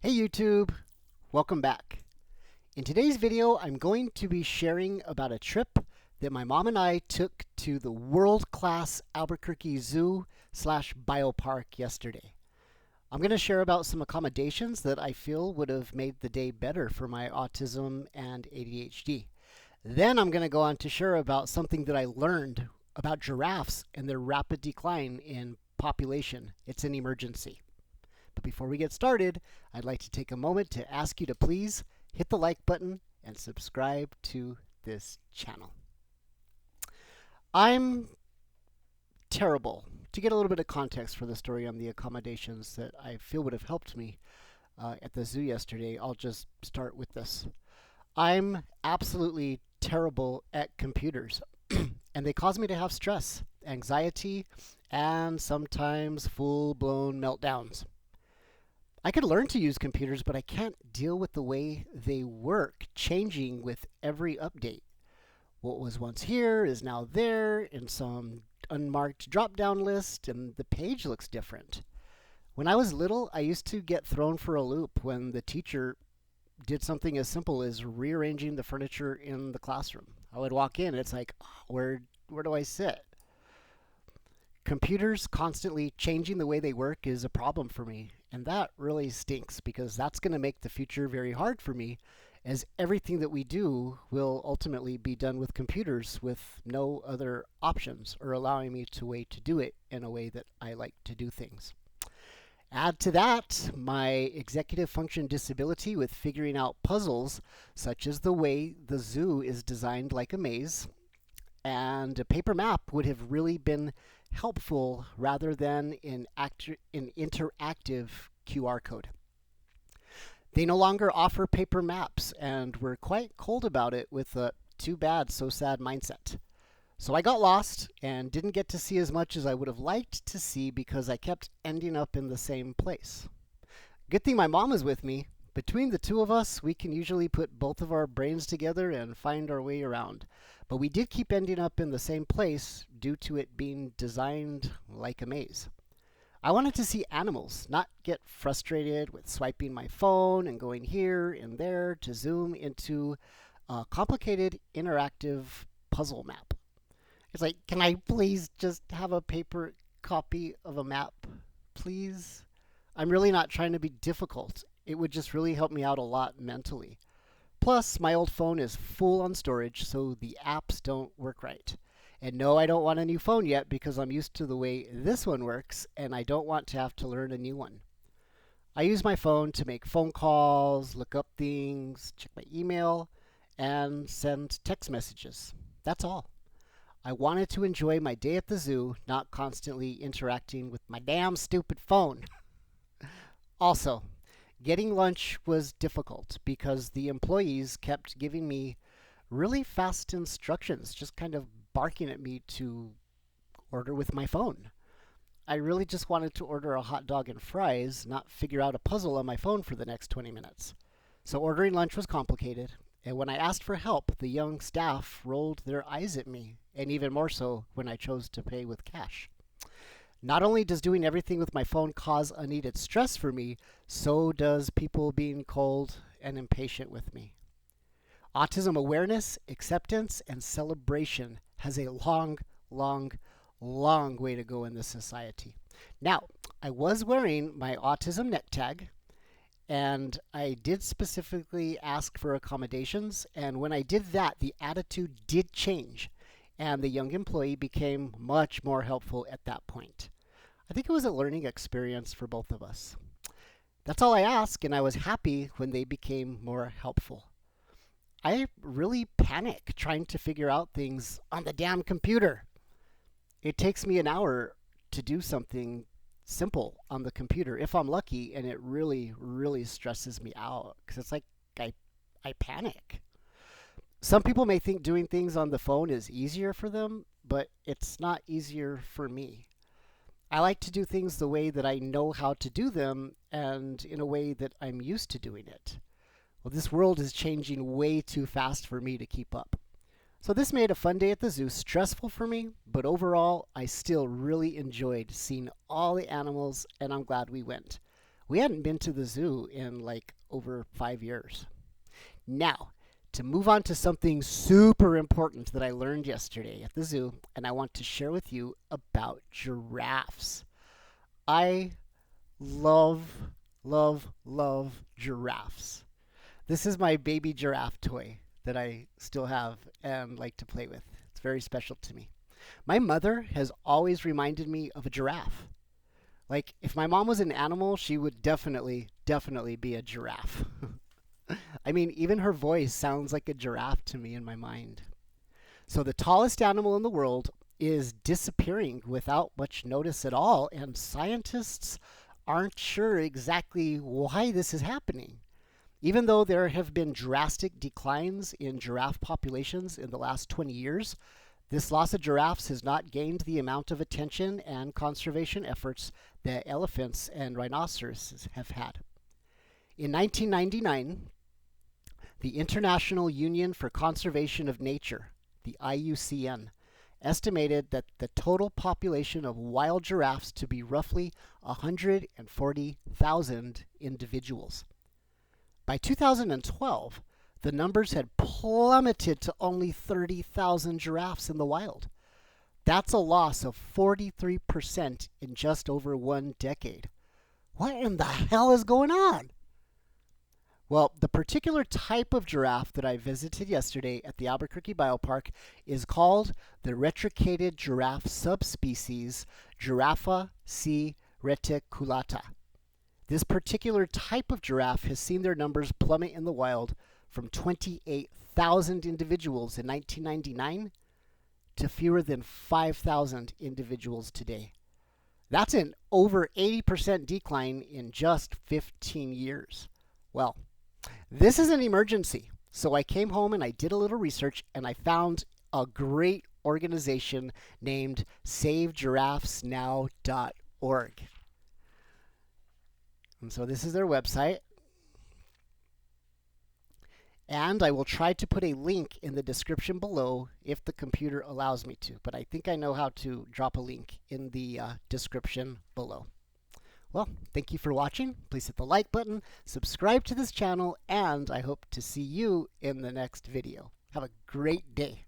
Hey YouTube, welcome back. In today's video, I'm going to be sharing about a trip that my mom and I took to the world-class Albuquerque Zoo slash Biopark yesterday. I'm going to share about some accommodations that I feel would have made the day better for my autism and ADHD. Then I'm going to go on to share about something that I learned about giraffes and their rapid decline in population. It's an emergency. But before we get started, I'd like to take a moment to ask you to please hit the like button and subscribe to this channel. I'm terrible. To get a little bit of context for the story on the accommodations that I feel would have helped me at the zoo yesterday, I'll just start with this. I'm absolutely terrible at computers, and they cause me to have stress, anxiety, and sometimes full-blown meltdowns. I could learn to use computers, but I can't deal with the way they work, changing with every update. What was once here is now there in some unmarked drop-down list, and the page looks different. When I was little, I used to get thrown for a loop when the teacher did something as simple as rearranging the furniture in the classroom. I would walk in, and it's like, where do I sit? Computers constantly changing the way they work is a problem for me, and that really stinks because that's going to make the future very hard for me, as everything that we do will ultimately be done with computers with no other options or allowing me to do it in a way that I like to do things. Add to that my executive function disability with figuring out puzzles, such as the way the zoo is designed like a maze, and a paper map would have really been helpful rather than an interactive QR code. They no longer offer paper maps, and we're quite cold about it with a too bad, so sad mindset. So I got lost and didn't get to see as much as I would have liked to see because I kept ending up in the same place. Good thing my mom is with me. Between the two of us, we can usually put both of our brains together and find our way around. But we did keep ending up in the same place due to it being designed like a maze. I wanted to see animals, not get frustrated with swiping my phone and going here and there to zoom into a complicated interactive puzzle map. It's like, can I please just have a paper copy of a map, please? I'm really not trying to be difficult. It would just really help me out a lot mentally. Plus, my old phone is full on storage, so the apps don't work right. And no, I don't want a new phone yet because I'm used to the way this one works, and I don't want to have to learn a new one. I use my phone to make phone calls, look up things, check my email, and send text messages. That's all. I wanted to enjoy my day at the zoo, not constantly interacting with my damn stupid phone. Also, getting lunch was difficult because the employees kept giving me really fast instructions, just kind of barking at me to order with my phone. I really just wanted to order a hot dog and fries, not figure out a puzzle on my phone for the next 20 minutes. So ordering lunch was complicated, and when I asked for help, the young staff rolled their eyes at me, and even more so when I chose to pay with cash. Not only does doing everything with my phone cause unneeded stress for me, so does people being cold and impatient with me. Autism awareness, acceptance, and celebration has a long, long, long way to go in this society. Now, I was wearing my autism neck tag, and I did specifically ask for accommodations, and when I did that, the attitude did change, and the young employee became much more helpful at that point. I think it was a learning experience for both of us. That's all I asked, and I was happy when they became more helpful. I really panic trying to figure out things on the damn computer. It takes me an hour to do something simple on the computer, if I'm lucky, and it really, really stresses me out because it's like I panic. Some people may think doing things on the phone is easier for them, but it's not easier for me. I like to do things the way that I know how to do them and in a way that I'm used to doing it. Well, this world is changing way too fast for me to keep up. So this made a fun day at the zoo stressful for me, but overall, I still really enjoyed seeing all the animals, and I'm glad we went. We hadn't been to the zoo in like over 5 years. Now, to move on to something super important that I learned yesterday at the zoo, and I want to share with you about giraffes. I love, love giraffes. This is my baby giraffe toy that I still have and like to play with. It's very special to me. My mother has always reminded me of a giraffe. Like, if my mom was an animal, she would definitely be a giraffe. I mean, even her voice sounds like a giraffe to me in my mind. So, the tallest animal in the world is disappearing without much notice at all, and scientists aren't sure exactly why this is happening. Even though there have been drastic declines in giraffe populations in the last 20 years, this loss of giraffes has not gained the amount of attention and conservation efforts that elephants and rhinoceroses have had. In 1999, the International Union for Conservation of Nature, the IUCN, estimated that the total population of wild giraffes to be roughly 140,000 individuals. By 2012, the numbers had plummeted to only 30,000 giraffes in the wild. That's a loss of 43% in just over 1 decade. What in the hell is going on? Well, the particular type of giraffe that I visited yesterday at the Albuquerque Biopark is called the retricated giraffe subspecies Giraffa c. reticulata. This particular type of giraffe has seen their numbers plummet in the wild from 28,000 individuals in 1999 to fewer than 5,000 individuals today. That's an over 80% decline in just 15 years. Well, this is an emergency. So I came home and I did a little research and I found a great organization named SaveGiraffesNow.org. And so this is their website. And I will try to put a link in the description below if the computer allows me to. But I think I know how to drop a link in the description below. Well, thank you for watching. Please hit the like button, subscribe to this channel, and I hope to see you in the next video. Have a great day.